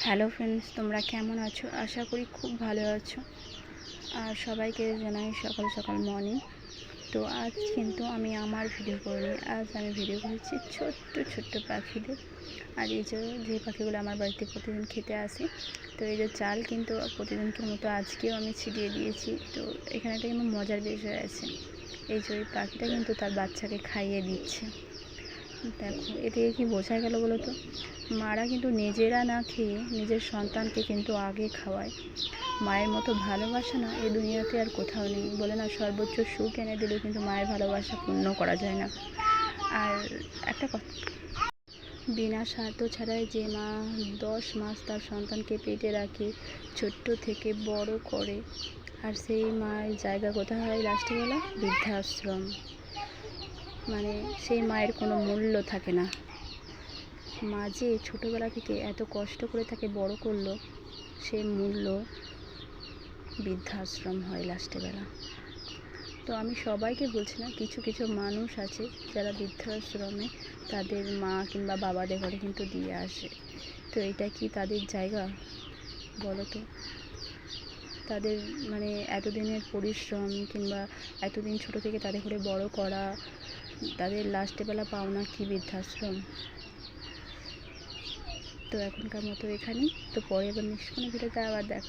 Hello friends, তোমরা কেমন আছো? আশা করি খুব ভালো আছো। আর সবাইকে জানাই সকাল সকাল মর্নিং। তো আজ কিন্তু আমি আমার ভিডিও করিনি, আজ আমি ভিডিও করেছি ছোট্ট ছোট্ট পাখিদের। আর এই যে পাখিগুলো আমার বাড়িতে প্রতিদিন খেতে আসে, তো এই যে চাল কিন্তু প্রতিদিনকের মতো আজকেও আমি ছিটিয়ে দিয়েছি। তো এখানে একটা কিন্তু মজার বিষয় আছে, এই যে ওই পাখিটা কিন্তু তার বাচ্চাকে খাইয়ে দিচ্ছে। দেখো, এতে কি বোঝা গেল বলো তো? মারা কিন্তু নিজেরা না খেয়ে নিজের সন্তানকে কিন্তু আগে খাওয়ায়। মায়ের মতো ভালোবাসা না এই দুনিয়াতে আর কোথাও নেই। বলে না, সর্বোচ্চ সুখ এনে দিলেও কিন্তু মায়ের ভালোবাসা পূর্ণ করা যায় না। আর একটা কথা, বিনা স্বার্থ ছাড়াই যে মা 10 মাস তার সন্তানকে পেটে রাখে, ছোট্ট থেকে বড় করে, আর সেই মায়ের জায়গা কোথায় হয় লাস্টে বেলা? বৃদ্ধাশ্রম। মানে সেই মায়ের কোনো মূল্য থাকে না। মা যে ছোটোবেলা থেকে এত কষ্ট করে তাকে বড় করলো, সে মূল্য বৃদ্ধাশ্রম হয় লাস্টে বেলা। তো আমি সবাইকে বলছি না, কিছু কিছু মানুষ আছে যারা বৃদ্ধাশ্রমে তাদের মা কিংবা বাবাদের ঘরে কিন্তু দিয়ে আসে। তো এটা কি তাদের জায়গা বলো তো? তাদের মানে এতদিনের পরিশ্রম কিংবা এতদিন ছোটো থেকে তাদের ঘরে বড় করা, তাদের লাস্টে বেলা পাওনা কি বৃদ্ধাশ্রম? তো এখনকার মতো এখানেই। তো পরে আবার নেক্সট কোনো ভিডিওতে আবার দেখা।